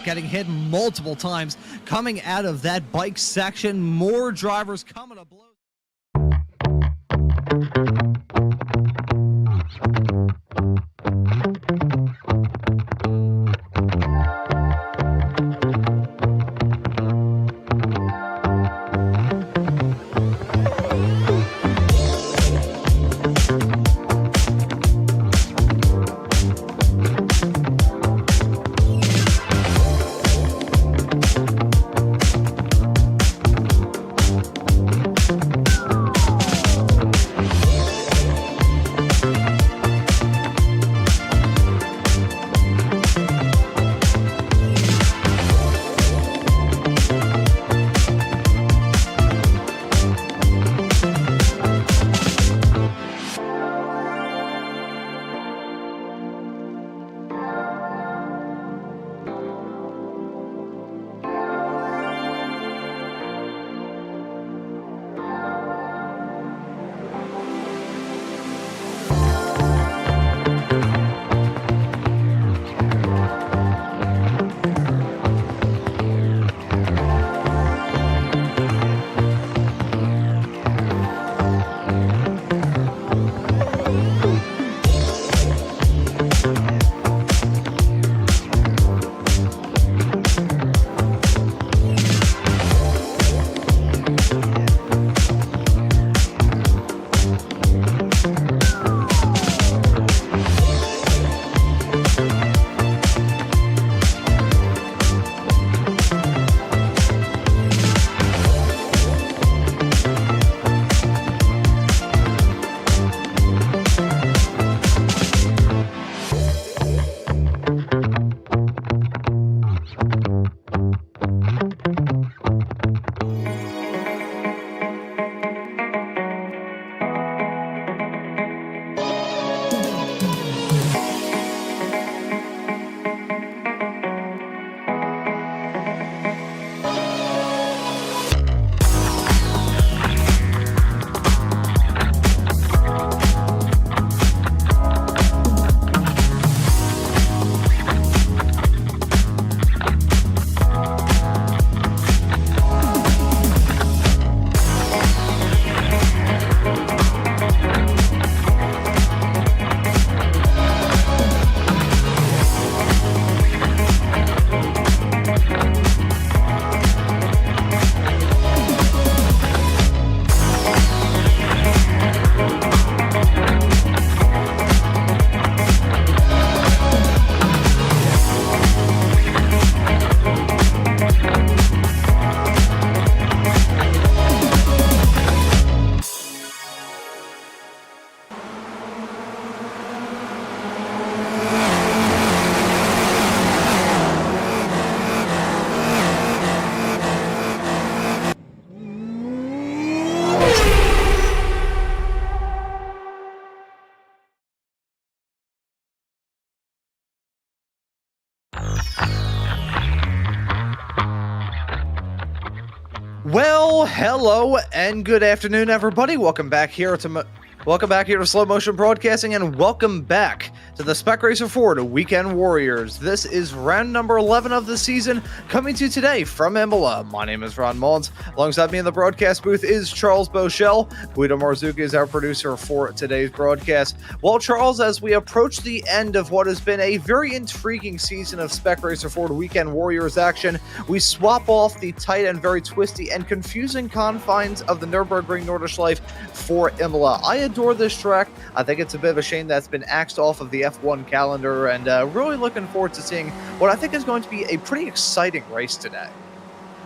Getting hit multiple times coming out of that bike section. More drivers coming to blows. Well, hello and good afternoon, everybody. Welcome back here to Slow Motion Broadcasting, and welcome back to the Spec Racer Ford Weekend Warriors. This is round number 11 of the season, coming to you today from Imola. My name is Ron Maunz. Alongside me in the broadcast booth is Charles Boshell. Guido Marzucchi is our producer for today's broadcast. Well, Charles, as we approach the end of what has been a very intriguing season of Spec Racer Ford Weekend Warriors action, we swap off the tight and very twisty and confusing confines of the Nürburgring Nordschleife for Imola. I adore this track. I think it's a bit of a shame that's been axed off of the F1 calendar, and really looking forward to seeing what I think is going to be a pretty exciting race today.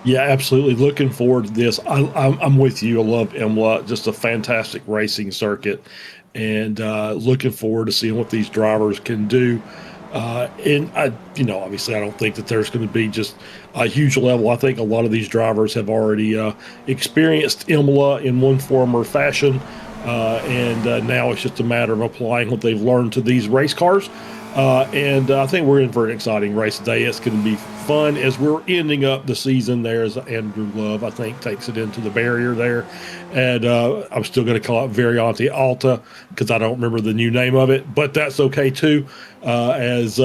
Yeah, absolutely. Looking forward to this. I'm with you. I love Imola. Just a fantastic racing circuit, and looking forward to seeing what these drivers can do. And obviously, I don't think that there's going to be just a huge level. I think a lot of these drivers have already experienced Imola in one form or fashion, and now it's just a matter of applying what they've learned to these race cars. And I think we're in for an exciting race today. It's going to be fun as we're ending up the season there as Andrew Love, I think, takes it into the barrier there. And I'm still going to call it Variante Alta because I don't remember the new name of it, but that's okay too. As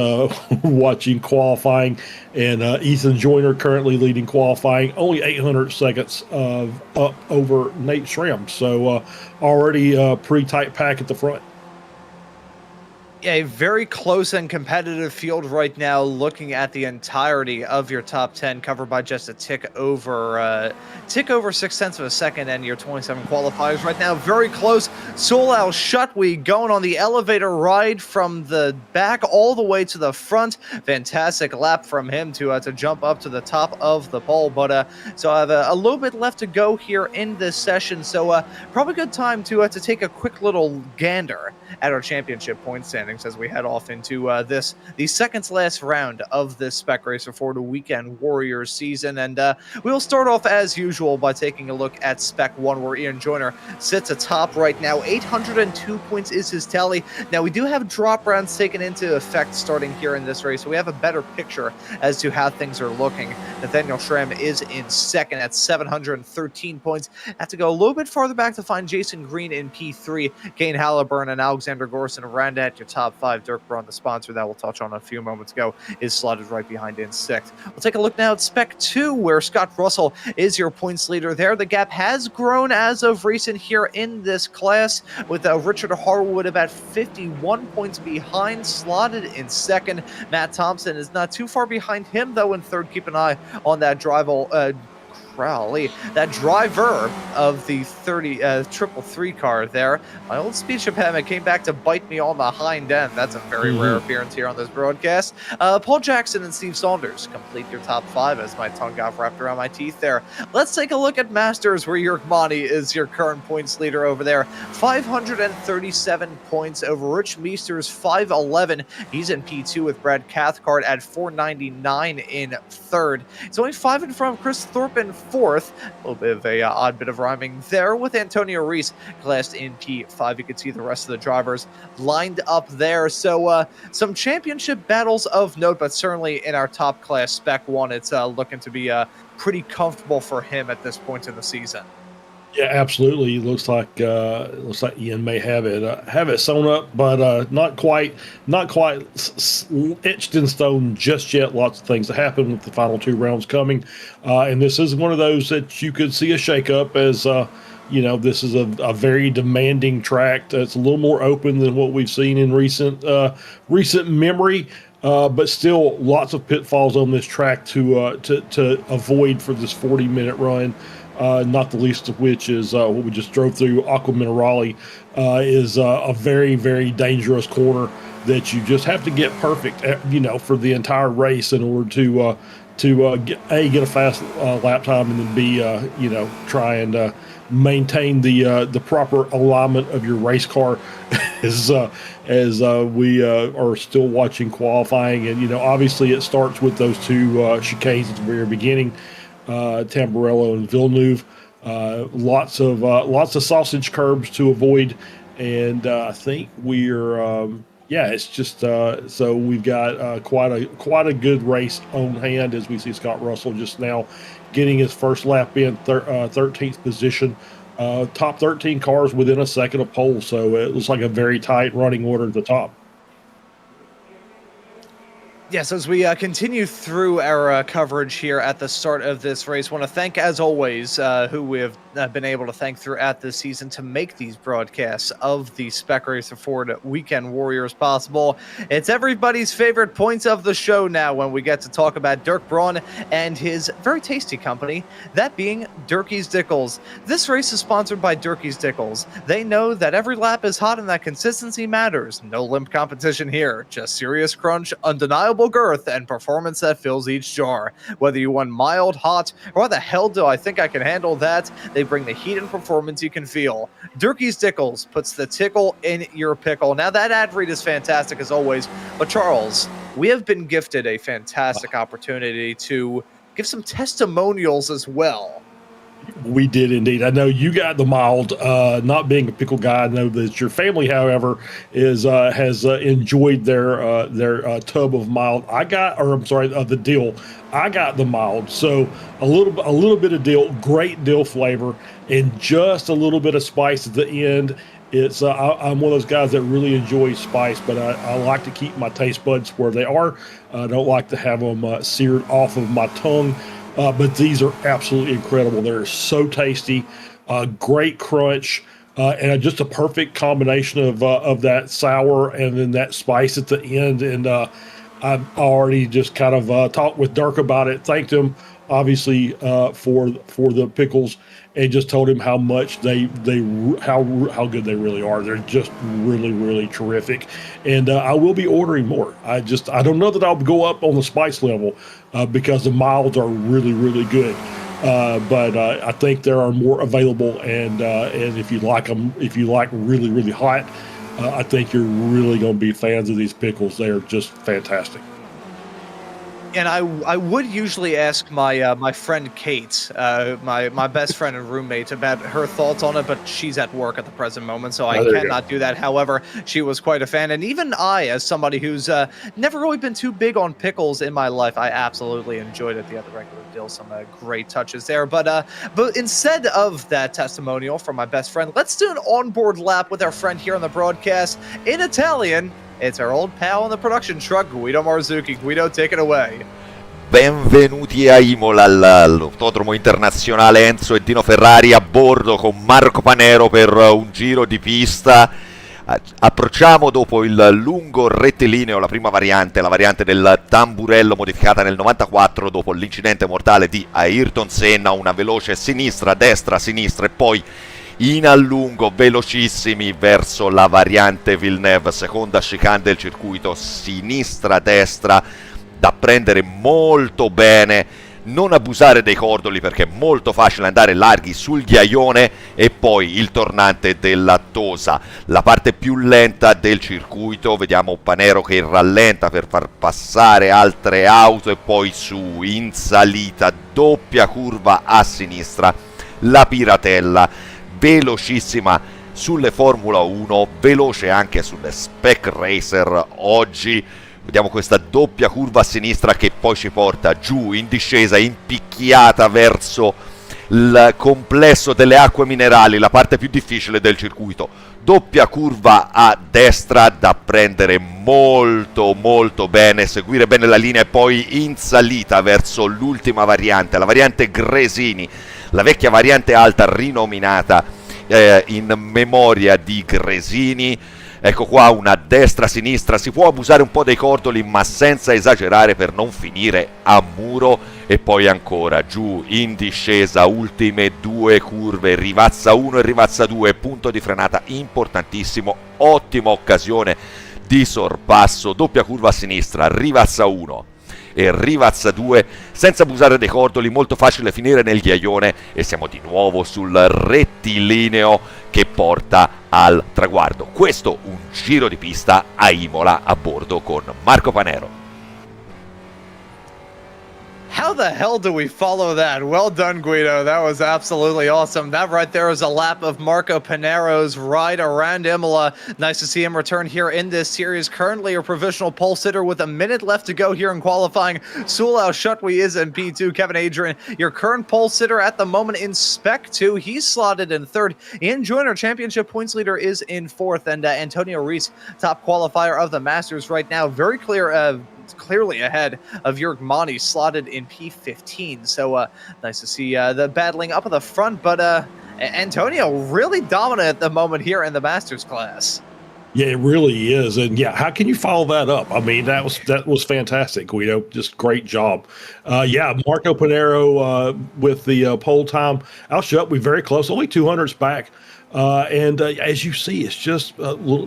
watching qualifying, and Ethan Joyner currently leading qualifying, only 800 seconds up over Nate Schramm. So already a pretty tight pack at the front. A very close and competitive field right now, looking at the entirety of your top 10, covered by just a tick over 0.6 of a second, and your 27 qualifiers right now. Very close. Solal Shutwe going on the elevator ride from the back all the way to the front. Fantastic lap from him to jump up to the top of the pole. But so I have a little bit left to go here in this session. So probably good time to take a quick little gander at our championship point standings as we head off into the second to last round of this Spec Racer for the Weekend Warriors season. And we'll start off as usual by taking a look at Spec 1, where Ian Joyner sits atop right now. 802 points is his tally. Now, we do have drop rounds taken into effect starting here in this race, so we have a better picture as to how things are looking. Nathaniel Schramm is in second at 713 points. Have to go a little bit farther back to find Jason Green in P3. Kane Halliburton and Alexander Gorson around at your top 5. Dirk Braun, the sponsor that we'll touch on a few moments ago, is slotted right behind in 6th. We'll take a look now at Spec 2, where Scott Russell is your points leader there. The gap has grown as of recent here in this class, with Richard Harwood about 51 points behind, slotted in 2nd. Matt Thompson is not too far behind him, though, in 3rd. Keep an eye on that that driver of the 333 car there. My old speech impediment came back to bite me on the hind end. That's a very rare appearance here on this broadcast. Paul Jackson and Steve Saunders complete your top 5 as my tongue got wrapped around my teeth there. Let's take a look at Masters, where Jörg Mani is your current points leader over there. 537 points over Rich Meester's 511. He's in P2 with Brad Cathcart at 499 in 3rd. He's only 5 in front of Chris Thorpe in 4th. A little bit of a odd bit of rhyming there with Antonio Reese classed in P5. You can see the rest of the drivers lined up there. So some championship battles of note, but certainly in our top class, Spec 1, it's looking to be pretty comfortable for him at this point in the season. Yeah, absolutely. It looks like Ian may have it sewn up, but not quite etched in stone just yet. Lots of things to happen with the final 2 rounds coming, and this is one of those that you could see a shakeup as. This is a very demanding track. That's a little more open than what we've seen in recent memory. But still, lots of pitfalls on this track to avoid for this 40-minute run. Not the least of which is what we just drove through. Aqua Minerale is a very, very dangerous corner that you just have to get perfect, for the entire race in order to get a fast lap time, and then B, try and maintain the proper alignment of your race car as we are still watching qualifying. And obviously it starts with those 2 chicanes at the very beginning. Tamburello and Villeneuve, lots of sausage curbs to avoid, and I think we're it's just so we've got quite a good race on hand as we see Scott Russell just now getting his first lap in 13th position. Top 13 cars within a second of pole, so it looks like a very tight running order at the top. Yes, as we continue through our coverage here at the start of this race, I want to thank, as always, who we have been able to thank throughout this season to make these broadcasts of the Spec Racer Ford Weekend Warriors possible. It's everybody's favorite points of the show now when we get to talk about Dirk Braun and his very tasty company, that being Durkee's Dickles. This race is sponsored by Durkee's Dickles. They know that every lap is hot and that consistency matters. No limp competition here, just serious crunch, undeniable girth, and performance that fills each jar. Whether you want mild, hot, or how the hell do I think I can handle that, they bring the heat and performance you can feel. Durkee's Dickles puts the tickle in your pickle. Now that ad read is fantastic as always, but Charles, we have been gifted a fantastic opportunity to give some testimonials as well. We did indeed. I know you got the mild. Not being a pickle guy, I know that your family, however, is has enjoyed their tub of mild. The dill. I got the mild, so a little bit of dill, great dill flavor, and just a little bit of spice at the end. I'm one of those guys that really enjoys spice, but I like to keep my taste buds where they are. I don't like to have them seared off of my tongue. But these are absolutely incredible. They're so tasty, great crunch, and just a perfect combination of that sour and then that spice at the end. And I've already just kind of talked with Dirk about it, thanked him obviously for the pickles, and just told him how much how good they really are. They're just really, really terrific. And I will be ordering more. I don't know that I'll go up on the spice level because the milds are really, really good. But I think there are more available, and if you like them, if you like really, really hot, I think you're really going to be fans of these pickles. They are just fantastic. And I would usually ask my friend Kate, my best friend and roommate, about her thoughts on it, but she's at work at the present moment, so I cannot do that. However, she was quite a fan, and even I, as somebody who's never really been too big on pickles in my life, I absolutely enjoyed it. The other regular dill, some great touches there. But instead of that testimonial from my best friend, let's do an onboard lap with our friend here on the broadcast in Italian. It's our old pal in the production truck, Guido Marzucchi. Guido, take it away. Benvenuti a Imola all'autodromo internazionale Enzo e Dino Ferrari a bordo con Marco Panero per un giro di pista. Approcciamo dopo il lungo rettilineo, la prima variante, la variante del tamburello modificata nel 94 dopo l'incidente mortale di Ayrton Senna, una veloce sinistra, destra, sinistra e poi in allungo, velocissimi verso la variante Villeneuve, seconda chicane del circuito, sinistra-destra, da prendere molto bene, non abusare dei cordoli perché è molto facile andare larghi sul ghiaione, e poi il tornante della Tosa, la parte più lenta del circuito. Vediamo Panero che rallenta per far passare altre auto, e poi su in salita, doppia curva a sinistra, la Piratella, velocissima sulle Formula 1, veloce anche sulle Spec Racer oggi. Vediamo questa doppia curva a sinistra che poi ci porta giù in discesa, impicchiata verso il complesso delle acque minerali, la parte più difficile del circuito. Doppia curva a destra da prendere molto molto bene, seguire bene la linea, e poi in salita verso l'ultima variante, la variante Gresini, la vecchia variante alta rinominata in memoria di Gresini. Ecco qua una destra-sinistra, si può abusare un po' dei cordoli ma senza esagerare per non finire a muro, e poi ancora giù in discesa, ultime due curve, Rivazza 1 e Rivazza 2, punto di frenata importantissimo, ottima occasione di sorpasso, doppia curva a sinistra, Rivazza 1 e Rivazza 2, senza abusare dei cordoli, molto facile finire nel ghiaione, e siamo di nuovo sul rettilineo che porta al traguardo. Questo un giro di pista a Imola a bordo con Marco Panero. How the hell do we follow that? Well done, Guido. That was absolutely awesome. That right there is a lap of Marco Panero's ride around Imola. Nice to see him return here in this series. Currently a provisional pole sitter with a minute left to go here in qualifying. Sulal Shutwi is in P2. Kevin Adrian, your current pole sitter at the moment in Spec 2. He's slotted in third. Ian Joyner, championship points leader, is in fourth. And Antonio Reese, top qualifier of the Masters right now. Very clearly ahead of Jörg Monty, slotted in P15. So nice to see the battling up at the front, but Antonio really dominant at the moment here in the Masters class. Yeah, it really is. And yeah, how can you follow that up? I mean, that was fantastic, Guido. Just great job. Yeah, Marco Panero with the pole time. Al Shutwi very close, only 200s back. And as you see, it's just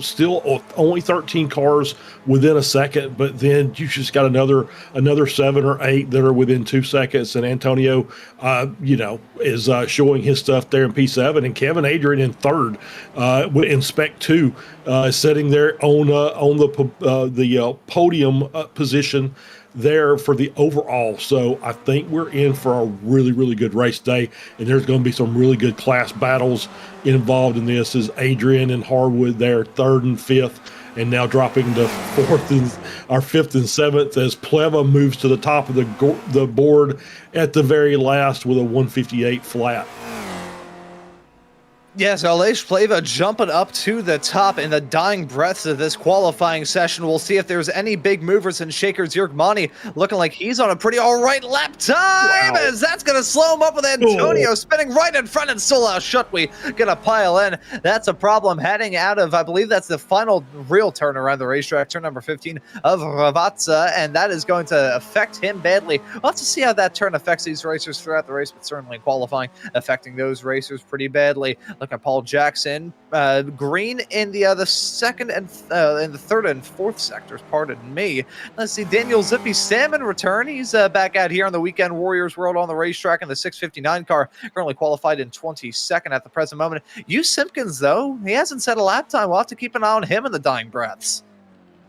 still only 13 cars within a second, but then you just got another 7 or 8 that are within 2 seconds. And Antonio, is showing his stuff there in P7, and Kevin Adrian in third in Spec 2, sitting there on the podium position. there for the overall. So I think we're in for a really, really good race day, and there's going to be some really good class battles involved in this. As Adrian and Harwood there, 3rd and 5th, and now dropping to 5th and 7th as Pleva moves to the top of the board at the very last with a 158 flat. Yes, Aleix Pleva jumping up to the top in the dying breaths of this qualifying session. We'll see if there's any big movers and shakers. Yerkmani looking like he's on a pretty all right lap time, as that's going to slow him up with Antonio spinning right in front, and Sola Shutwi going to pile in. That's a problem heading out of, I believe that's the final real turn around the racetrack, turn number 15 of Ravazza, and that is going to affect him badly. We'll have to see how that turn affects these racers throughout the race, but certainly qualifying affecting those racers pretty badly. Look at Paul Jackson, green in the 2nd and in the 3rd and 4th sectors. Pardon me. Let's see, Daniel Zippy Salmon return. He's back out here on the Weekend Warriors World on the racetrack in the 659 car. Currently qualified in 22nd at the present moment. Hugh Simpkins, though, he hasn't set a lap time. We'll have to keep an eye on him in the dying breaths.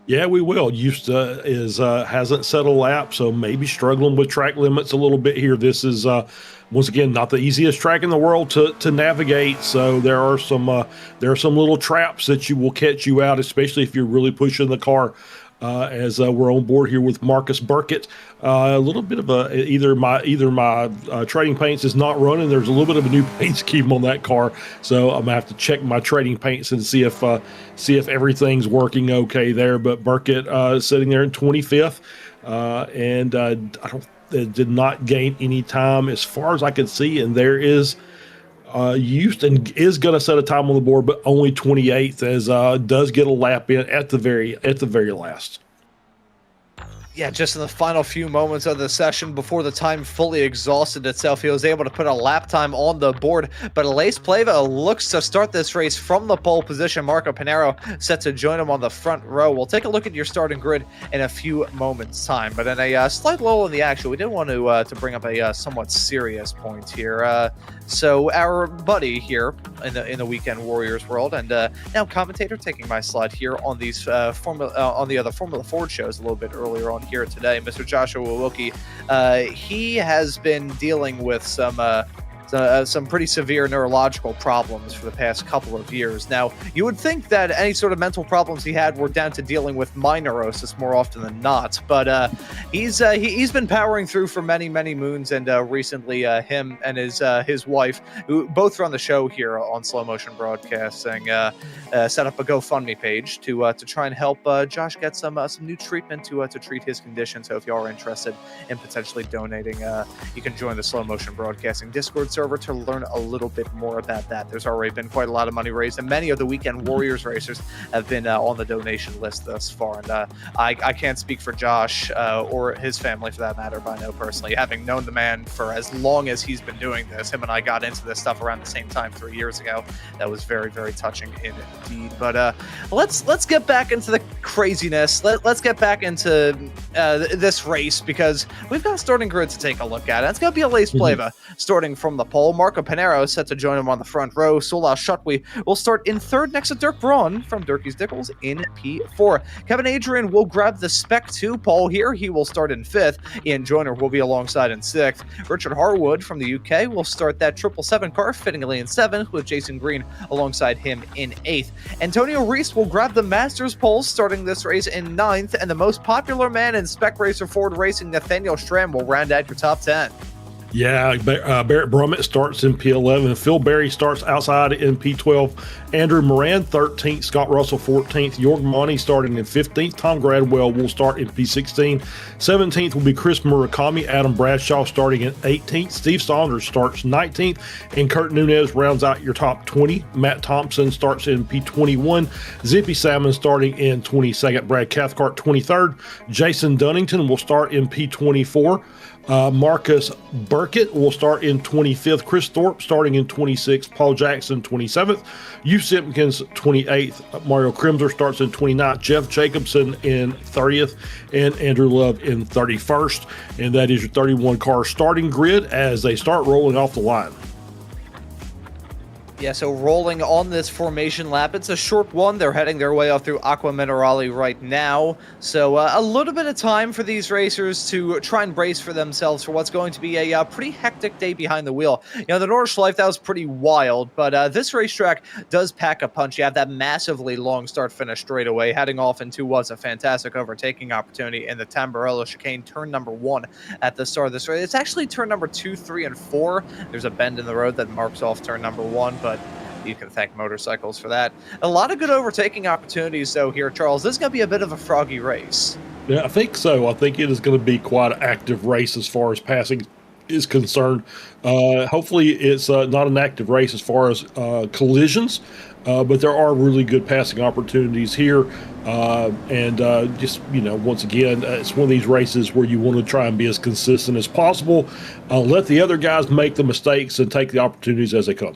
Yeah, we will. Hasn't set a lap, so maybe struggling with track limits a little bit here. This is once again not the easiest track in the world to navigate. So there are some little traps that will catch you out, especially if you're really pushing the car. As we're on board here with Marcus Burkett, a little bit of either my trading paints is not running. There's a little bit of a new paint scheme on that car, so I'm gonna have to check my trading paints and see if everything's working okay there. But Burkett sitting there in 25th, and did not gain any time as far as I could see, and there is. Houston is going to set a time on the board, but only 28th, as does get a lap in at the very last. Yeah, just in the final few moments of the session before the time fully exhausted itself, he was able to put a lap time on the board. But Aleix Pleva looks to start this race from the pole position. Marco Pinero set to join him on the front row. We'll take a look at your starting grid in a few moments' time. But in a slight lull in the action, we did want to bring up a somewhat serious point here. So our buddy here in the Weekend Warriors world, and now commentator taking my slot here on these on the other Formula Ford shows a little bit earlier on here today, Mr. Joshua Wilkie, he has been dealing with some pretty severe neurological problems for the past couple of years. Now, you would think that any sort of mental problems he had were down to dealing with my neurosis more often than not, but he's been powering through for many moons, and recently him and his wife, who both run the show here on Slow Motion Broadcasting, set up a GoFundMe page to try and help Josh get some new treatment to treat his condition. So if you are interested in potentially donating, you can join the Slow Motion Broadcasting Discord server to learn a little bit more about that. There's already been quite a lot of money raised, and many of the Weekend Warriors racers have been on the donation list thus far. And I can't speak for Josh or his family for that matter, but I know personally, having known the man for as long as he's been doing this, him and I got into this stuff around the same time 3 years ago. That was very touching indeed. But let's get back into the craziness. Let's get back into this race, because we've got a starting grid to take a look at. And it's going to be Aleix Pleva starting from the pole. Marco Pinero set to join him on the front row. Sola Shutwi will start in 3rd next to Dirk Braun from Dirkies Dickles in P4. Kevin Adrian will grab the Spec 2 pole here. He will start in 5th. Ian Joyner will be alongside in 6th. Richard Harwood from the UK will start that 777 car fittingly in 7th, with Jason Green alongside him in 8th. Antonio Reese will grab the Masters pole starting this race in 9th, and the most popular man in Spec Racer Ford Racing, Nathaniel Stram, will round out your top 10. Yeah, Barrett Brummett starts in P11. Phil Berry starts outside in P12. Andrew Moran, 13th. Scott Russell, 14th. York Monty starting in 15th. Tom Gradwell will start in P16. 17th will be Chris Murakami. Adam Bradshaw starting in 18th. Steve Saunders starts 19th. And Kurt Nunez rounds out your top 20. Matt Thompson starts in P21. Zippy Salmon starting in 22nd. Brad Cathcart, 23rd. Jason Dunnington will start in P24. Marcus Burkett will start in 25th. Chris Thorpe starting in 26th. Paul Jackson, 27th. Hugh Simpkins, 28th. Mario Crimser starts in 29th. Jeff Jacobson in 30th. And Andrew Love in 31st. And that is your 31 car starting grid as they start rolling off the line. Yeah, so rolling on this formation lap, it's a short one. They're heading their way off through Aqua Minerale right now. So a little bit of time for these racers to try and brace for themselves for what's going to be a pretty hectic day behind the wheel. You know, the Nordschleife, that was pretty wild, but this racetrack does pack a punch. You have that massively long start-finish straightaway. Heading off into was a fantastic overtaking opportunity in the Tamburello chicane, turn number 1 at the start of this race. It's actually turn number 2, 3, and 4. There's a bend in the road that marks off turn number 1, but you can thank motorcycles for that. A lot of good overtaking opportunities, though, here, Charles. This is going to be a bit of a froggy race. Yeah, I think so. I think it is going to be quite an active race as far as passing is concerned. Hopefully, it's not an active race as far as collisions, but there are really good passing opportunities here. Just, you know, once again, it's one of these races where you want to try and be as consistent as possible. Let the other guys make the mistakes and take the opportunities as they come.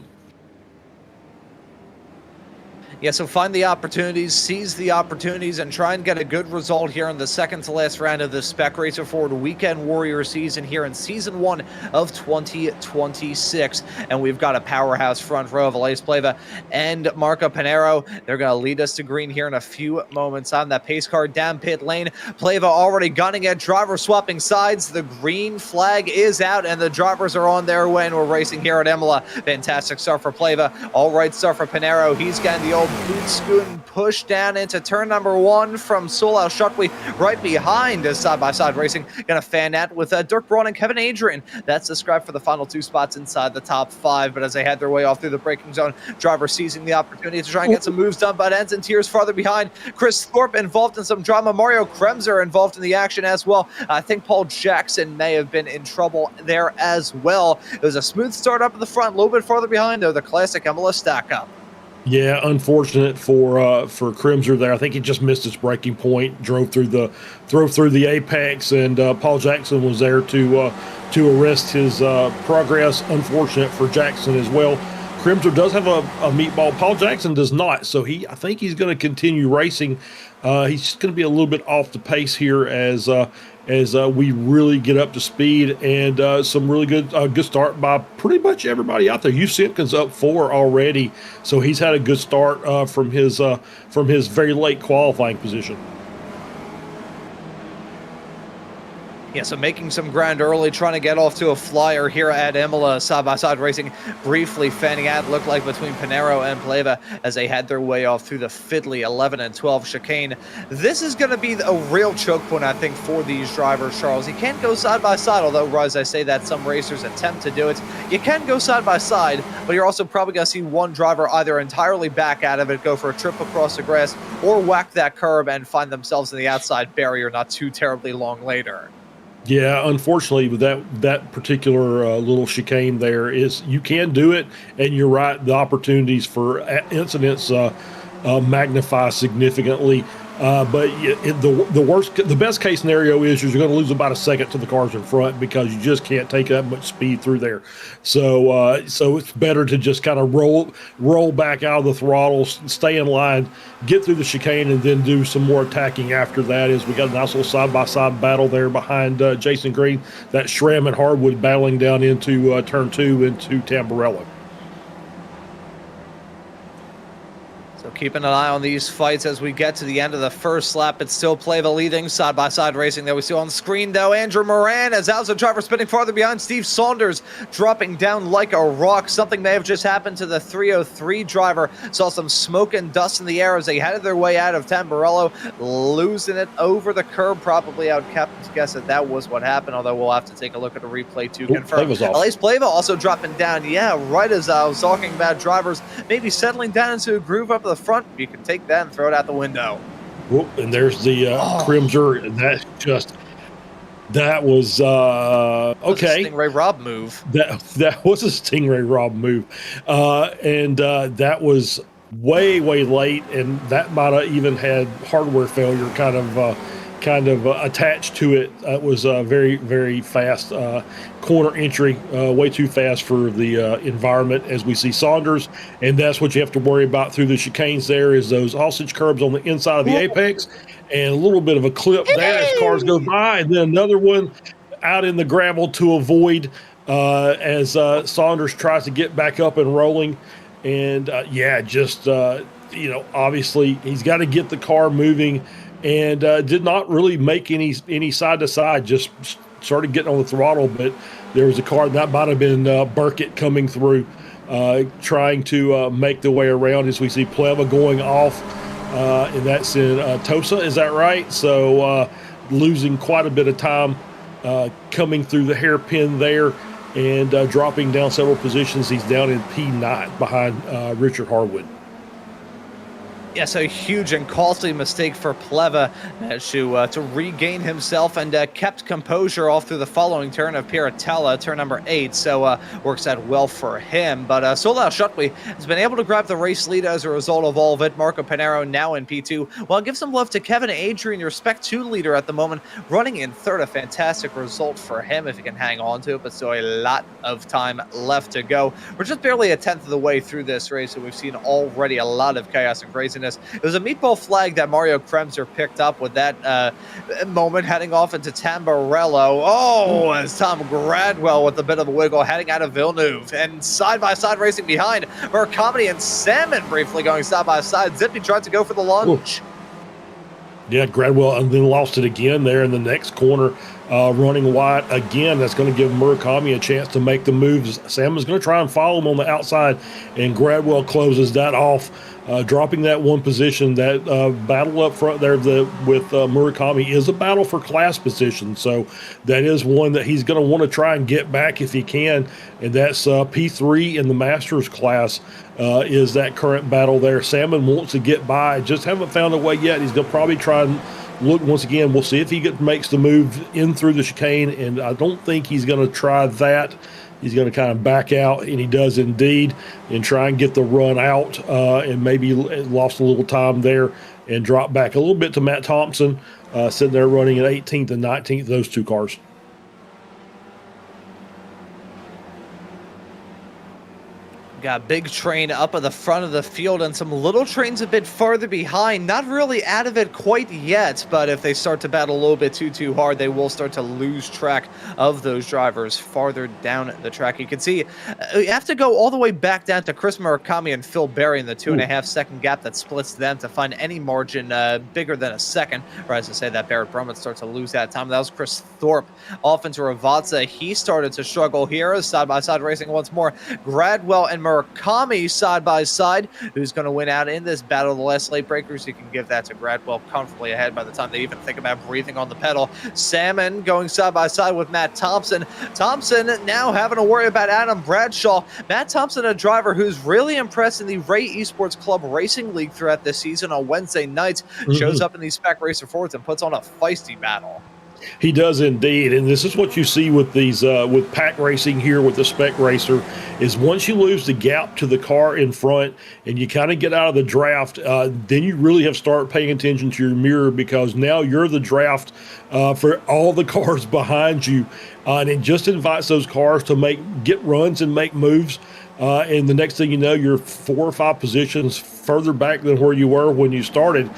Yeah, so find the opportunities, seize the opportunities, and try and get a good result here in the second to last round of the Spec Racer Forward Weekend Warrior season here in Season 1 of 2026. And we've got a powerhouse front row of Elias Pleva and Marco Panero. They're going to lead us to green here in a few moments on that pace car down pit lane. Pleva already gunning at driver swapping sides. The green flag is out, and the drivers are on their way, and we're racing here at Imola. Fantastic start for Pleva. All right start for Panero. He's getting the old boot scoot push down into turn number 1 from Solal Shotway right behind as side-by-side racing. Gonna fan that with Dirk Braun and Kevin Adrian. That's described for the final 2 spots inside the top 5, but as they head their way off through the braking zone, driver seizing the opportunity to try and get some moves done, but ends in tears farther behind. Chris Thorpe involved in some drama. Mario Kremser involved in the action as well. I think Paul Jackson may have been in trouble there as well. It was a smooth start up in the front, a little bit farther behind, though, the classic Imola stack-up. Yeah, unfortunate for Crimser there. I think he just missed his braking point, drove through the apex, and Paul Jackson was there to arrest his progress. Unfortunate for Jackson as well. Crimser does have a meatball. Paul Jackson does not, so I think he's going to continue racing. He's just going to be a little bit off the pace here as we really get up to speed, and some really good start by pretty much everybody out there. Hugh Simpkins up 4 already, so he's had a good start from his very late qualifying position. Yeah, so making some ground early, trying to get off to a flyer here at Imola. Side-by-side racing briefly fanning out, looked like between Panero and Pleva as they had their way off through the fiddly 11 and 12 chicane. This is going to be a real choke point, I think, for these drivers, Charles. You can't go side-by-side, although, as I say that, some racers attempt to do it. You can go side-by-side, but you're also probably going to see one driver either entirely back out of it, go for a trip across the grass, or whack that curb and find themselves in the outside barrier not too terribly long later. Yeah, unfortunately, with that particular little chicane there, is you can do it, and you're right, the opportunities for incidents magnify significantly. But the best case scenario is you're going to lose about a second to the cars in front because you just can't take that much speed through there. So it's better to just kind of roll back out of the throttle, stay in line, get through the chicane, and then do some more attacking after that. As we got a nice little side-by-side battle there behind Jason Green, that Schramm and Hardwood battling down into turn 2 into Tamburello. Keeping an eye on these fights as we get to the end of the first lap. It's still Pleva leading, side-by-side racing that we see on screen, though. Andrew Moran as Alza driver spinning farther behind. Steve Saunders dropping down like a rock. Something may have just happened to the 303 driver. Saw some smoke and dust in the air as they headed their way out of Tamburello, losing it over the curb. Probably I would guess that was what happened, although we'll have to take a look at the replay to confirm. At least Pleva also dropping down. Yeah, right as I was talking about drivers maybe settling down into a groove up the front. You can take that and throw it out the window. Whoop, and there's the Crimser. That was okay. Stingray Rob move. That was a Stingray Rob move, and that was way late, and that might have even had hardware failure kind of attached to it. It was a very fast corner entry, way too fast for the environment as we see Saunders, and that's what you have to worry about through the chicanes there is those sausage curbs on the inside of the apex and a little bit of a clip there as cars go by, and then another one out in the gravel to avoid as Saunders tries to get back up and rolling. And obviously he's got to get the car moving, and did not really make any side to side. Just started getting on the throttle, but there was a car that might have been Burkett coming through, trying to make the way around as we see Pleva going off, and that's in Tosa. Is that right? So losing quite a bit of time coming through the hairpin there, and dropping down several positions. He's down in P9 behind Richard Harwood. Yes, a huge and costly mistake for Pleva to regain himself, and kept composure all through the following turn of Piratella, turn number 8, so works out well for him. But Solau Shutwi has been able to grab the race lead as a result of all of it. Marco Panero now in P2. Well, give some love to Kevin Adrian, your Spec 2 leader at the moment, running in third. A fantastic result for him if he can hang on to it, but still a lot of time left to go. We're just barely a tenth of the way through this race, and we've seen already a lot of chaos and craziness. It was a meatball flag that Mario Kremser picked up with that moment heading off into Tamburello. Oh, as Tom Gradwell with a bit of a wiggle heading out of Villeneuve. And side-by-side racing behind Murakami and Salmon briefly going side-by-side. Zippy tried to go for the lunge. Yeah, Gradwell, and then lost it again there in the next corner, running wide again. That's going to give Murakami a chance to make the moves. Salmon's going to try and follow him on the outside, and Gradwell closes that off, dropping that one position. That battle up front there with Murakami is a battle for class position, so that is one that he's going to want to try and get back if he can, and that's P3 in the Masters class. Is that current battle there. Salmon wants to get by, just haven't found a way yet. He's going to probably try and look once again. We'll see if he makes the move in through the chicane, and I don't think he's going to try that. He's going to kind of back out, and he does indeed, and try and get the run out, and maybe lost a little time there and drop back a little bit to Matt Thompson, sitting there running at 18th and 19th, those two cars. Got a big train up at the front of the field and some little trains a bit farther behind. Not really out of it quite yet, but if they start to battle a little bit too hard, they will start to lose track of those drivers farther down the track. You can see you have to go all the way back down to Chris Murakami and Phil Berry in the 2.5 second gap that splits them to find any margin bigger than a second. Or as I say, that Barrett Brummett starts to lose that time. That was Chris Thorpe off into Ravazza. He started to struggle here. Side-by-side racing once more. Gradwell and Murakami side by side. Who's going to win out in this battle of the last late breakers? You can give that to Gradwell, comfortably ahead by the time they even think about breathing on the pedal. Salmon going side by side with Matt Thompson. Thompson now having to worry about Adam Bradshaw. Matt Thompson, a driver who's really impressed in the Ray Esports Club Racing League throughout this season on Wednesday nights. Shows up in these Spec Racer Fords and puts on a feisty battle. He does indeed, and this is what you see with these with pack racing here with the Spec Racer, is once you lose the gap to the car in front and you kind of get out of the draft, then you really have to start paying attention to your mirror, because now you're the draft for all the cars behind you, and it just invites those cars to get runs and make moves. And the next thing you know, you're 4 or 5 positions further back than where you were when you started.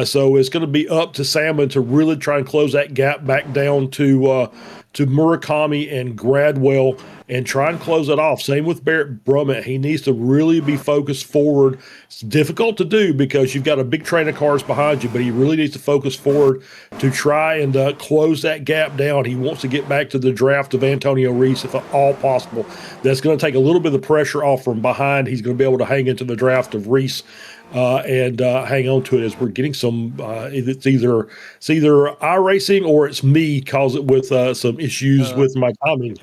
So it's going to be up to Salmon to really try and close that gap back down to Murakami and Gradwell and try and close it off. Same with Barrett Brummett. He needs to really be focused forward. It's difficult to do because you've got a big train of cars behind you, but he really needs to focus forward to try and close that gap down. He wants to get back to the draft of Antonio Reese if at all possible. That's going to take a little bit of the pressure off from behind. He's going to be able to hang into the draft of Reese and hang on to it as we're getting some it's either iRacing or it's me cause it with some issues with my timing.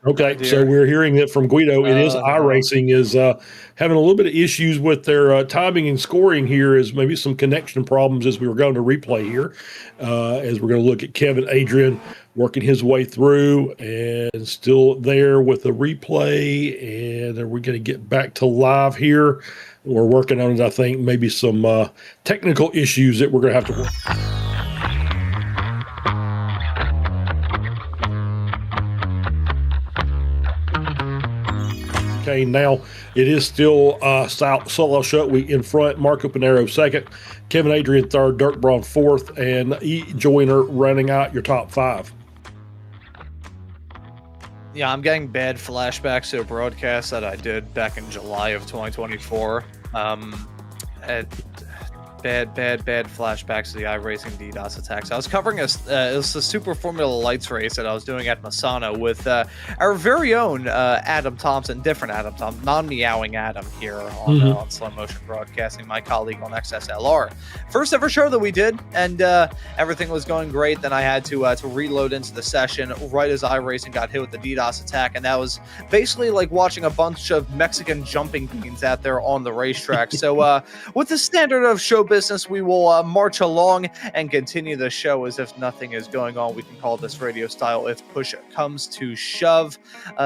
Okay, so we're hearing that from Guido. It is iRacing is having a little bit of issues with their timing and scoring here, is maybe some connection problems as we were going to replay here, as we're going to look at Kevin Adrian working his way through and still there with the replay. And then we're going to get back to live here. We're working on it, I think, maybe some technical issues that we're going to have to work. Okay, now it is still Solo Shutwe in front, Marco Panero second, Kevin Adrian third, Dirk Braun fourth, and E. Joyner running out your top 5. Yeah, I'm getting bad flashbacks to a broadcast that I did back in July of 2024. Bad flashbacks to the iRacing DDoS attacks. I was covering it was the Super Formula Lights race that I was doing at Masano with our very own Adam Thompson, different Adam Thompson, non-meowing Adam here on Slow Motion Broadcasting, my colleague on XSLR. First ever show that we did, and everything was going great. Then I had to reload into the session right as iRacing got hit with the DDoS attack, and that was basically like watching a bunch of Mexican jumping beans out there on the racetrack. So with the standard of show business, we will march along and continue the show as if nothing is going on. We can call this radio style if push comes to shove.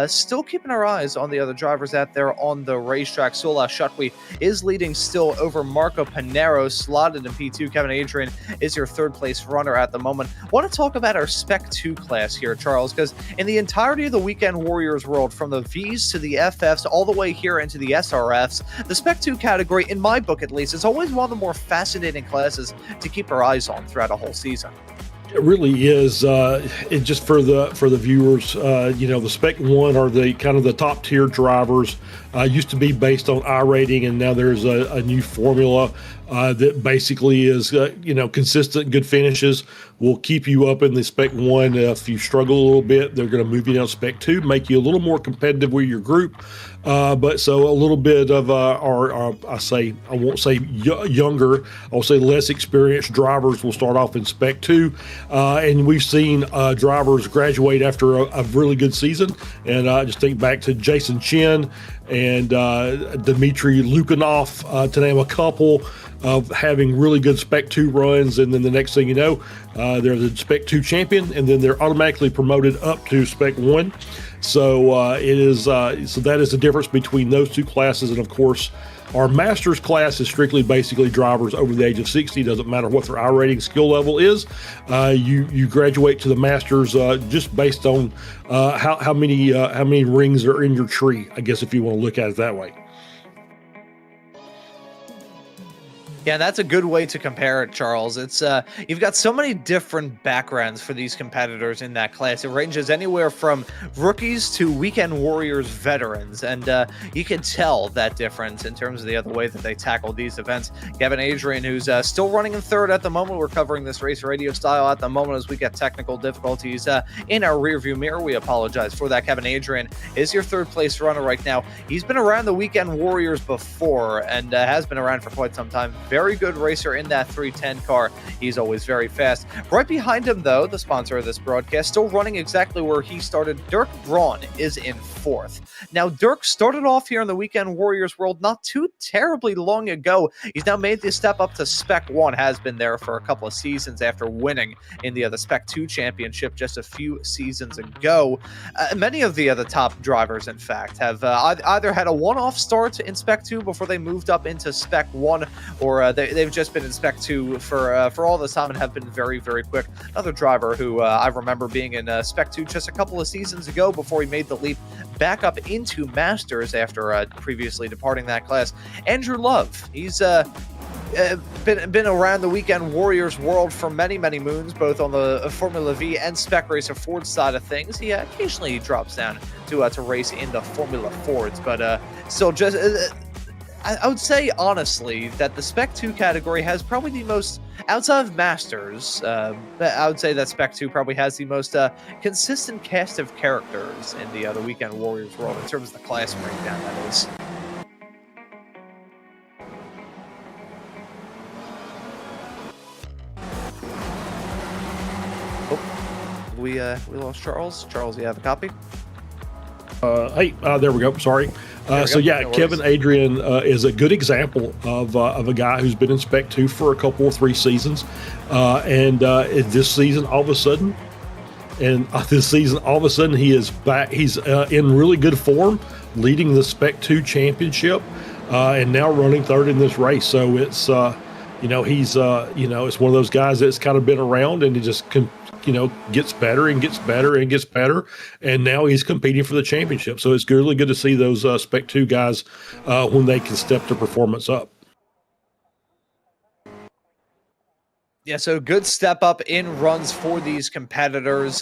Still keeping our eyes on the other drivers out there on the racetrack. Sola Shutwi is leading still over Marco Panero, slotted in P2. Kevin Adrian is your third place runner at the moment. I want to talk about our Spec 2 class here, Charles, because in the entirety of the Weekend Warriors world, from the Vs to the FFs all the way here into the SRFs, the Spec 2 category, in my book at least, is always one of the more fascinating classes to keep our eyes on throughout a whole season. It really is. It just for the viewers, the Spec 1 are the kind of the top tier drivers. Used to be based on iRating, and now there's a new formula that basically is consistent, good finishes will keep you up in the Spec 1. If you struggle a little bit, they're going to move you down to Spec 2, make you a little more competitive with your group. But so a little bit of I won't say younger, I'll say less experienced drivers will start off in Spec 2. And we've seen drivers graduate after a really good season. And I just think back to Jason Chen and Dmitry Lukanov, to name a couple, of having really good Spec 2 runs, and then the next thing you know, they're the Spec 2 champion, and then they're automatically promoted up to Spec 1. So it is so that is the difference between those two classes. And of course, our Masters class is strictly basically drivers over the age of 60. Doesn't matter what their iRating skill level is. You graduate to the Masters just based on how many rings are in your tree, I guess, if you want to look at it that way. Yeah, that's a good way to compare it, Charles. It's you've got so many different backgrounds for these competitors in that class. It ranges anywhere from rookies to Weekend Warriors veterans, and you can tell that difference in terms of the other way that they tackle these events. Kevin Adrian, who's still running in third at the moment. We're covering this race radio style at the moment as we get technical difficulties in our rearview mirror. We apologize for that. Kevin Adrian is your third place runner right now. He's been around the Weekend Warriors before and has been around for quite some time. Very good racer in that 310 car. He's always very fast. Right behind him, though, the sponsor of this broadcast, still running exactly where he started. Dirk Braun is in fourth. Now, Dirk started off here in the Weekend Warriors world not too terribly long ago. He's now made the step up to Spec 1, has been there for a couple of seasons after winning in the Spec 2 championship just a few seasons ago. Many of the other top drivers, in fact, have either had a one-off start in Spec 2 before they moved up into Spec 1, or they've just been in Spec 2 for all this time and have been very, very quick. Another driver who I remember being in Spec 2 just a couple of seasons ago before he made the leap back up into Masters after previously departing that class. Andrew Love, he's been around the Weekend Warriors world for many, many moons, both on the Formula V and Spec Racer Ford side of things. He occasionally drops down to race in the Formula Fords, but still just... I would say, honestly, that the Spec 2 category has probably the most, outside of Masters, I would say that Spec 2 probably has the most consistent cast of characters in the Weekend Warriors world, in terms of the class breakdown, that is. Oh, we lost Charles. Charles, you have a copy? Hey, there we go. Sorry. So yeah, no Kevin Adrian is a good example of a guy who's been in Spec 2 for a couple or three seasons, and this season all of a sudden he is back. He's in really good form, leading the Spec 2 championship, and now running third in this race. So it's he's it's one of those guys that's kind of been around, and he just gets better and gets better and gets better, and now he's competing for the championship. So it's really good to see those Spec 2 guys when they can step their performance up. Yeah, so good step up in runs for these competitors.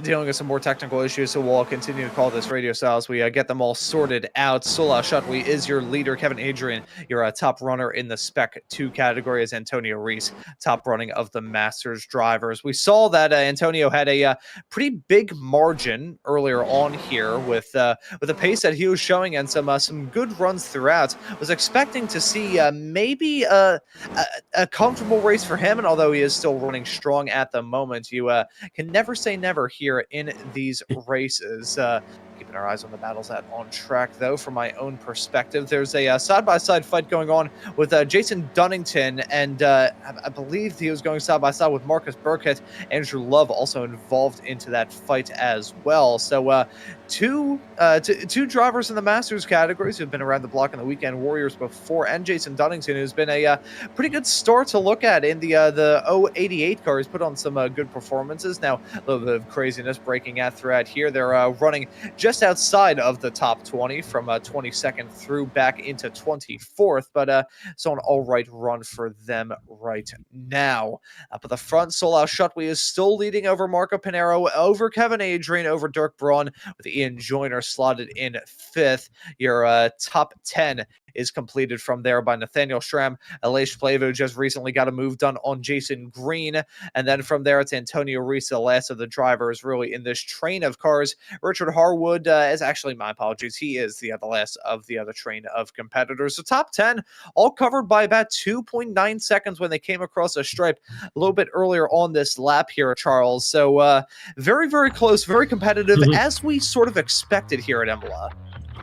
dealing with some more technical issues, so we'll continue to call this radio style as we get them all sorted out. Sola Shutway is your leader. Kevin Adrian, your top runner in the Spec 2 category, as Antonio Reese, top running of the Masters drivers. We saw that Antonio had a pretty big margin earlier on here with the pace that he was showing and some good runs throughout. Was expecting to see maybe a comfortable race for him, and although he is still running strong at the moment, you can never say never here in these races. Keeping our eyes on the battles at on track, though, from my own perspective. There's a side-by-side fight going on with Jason Dunnington, and I believe he was going side-by-side with Marcus Burkett. Andrew Love also involved into that fight as well. So two drivers in the Masters categories who've been around the block in the Weekend Warriors before, and Jason Dunnington, who's been a pretty good start to look at in the 088 car. He's put on some good performances. Now, a little bit of craziness breaking out throughout here. They're running just outside of the top 20 from 22nd through back into 24th, but so an all right run for them right now. Up at the front, Solau Shutway is still leading over Marco Pinero, over Kevin Adrian, over Dirk Braun, with Ian Joyner slotted in 5th. Your top 10 is completed from there by Nathaniel Schramm. Aleix Plavo just recently got a move done on Jason Green. And then from there, it's Antonio Reese, the last of the drivers really in this train of cars. Richard Harwood is actually, my apologies, he is the last of the other train of competitors. So top 10, all covered by about 2.9 seconds when they came across a stripe a little bit earlier on this lap here, Charles. So very, very close, very competitive, as we sort of expected here at Imola.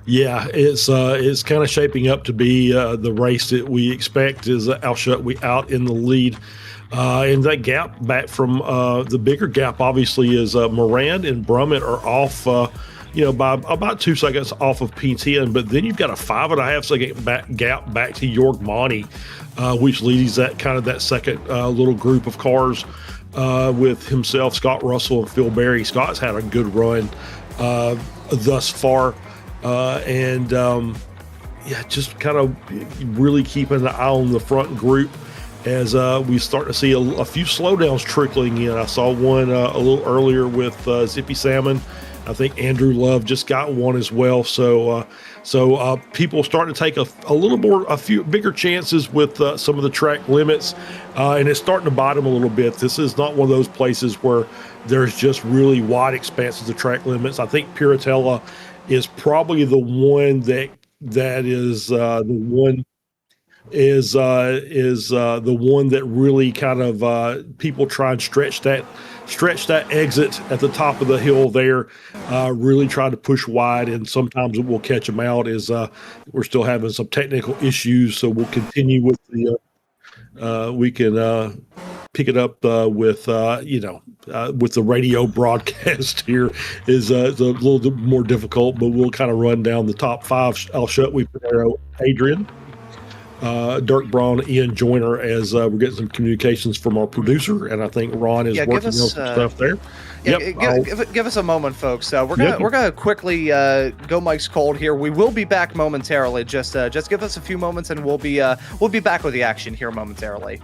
Yeah, it's kind of shaping up to be the race that we expect. Is Al Shutway out in the lead, and that gap back from the bigger gap obviously is Moran and Brummett are off, by about 2 seconds off of P10, but then you've got a 5.5 second gap back to Jorg Monty, which leads that second little group of cars with himself, Scott Russell, and Phil Berry. Scott's had a good run thus far. Just kind of really keeping an eye on the front group as we start to see a few slowdowns trickling in. I saw one a little earlier with Zippy Salmon. I think Andrew Love just got one as well. So people starting to take a few bigger chances with some of the track limits, and it's starting to bottom a little bit. This is not one of those places where there's just really wide expanses of track limits. I think Piratella is probably the one that is the one that really kind of people try and stretch that exit at the top of the hill there, really try to push wide, and sometimes it will catch them out as we're still having some technical issues. So we'll continue with we can pick it up with the radio broadcast here is a little bit more difficult, but we'll kind of run down the top 5. Al Shutway, Pinero, Adrian, Dirk Braun, Ian Joyner, as we're getting some communications from our producer, and I think Ron is working on some stuff there. Give us a moment, folks. We're gonna quickly go Mike's cold here. We will be back momentarily. Just give us a few moments, and we'll be back with the action here momentarily.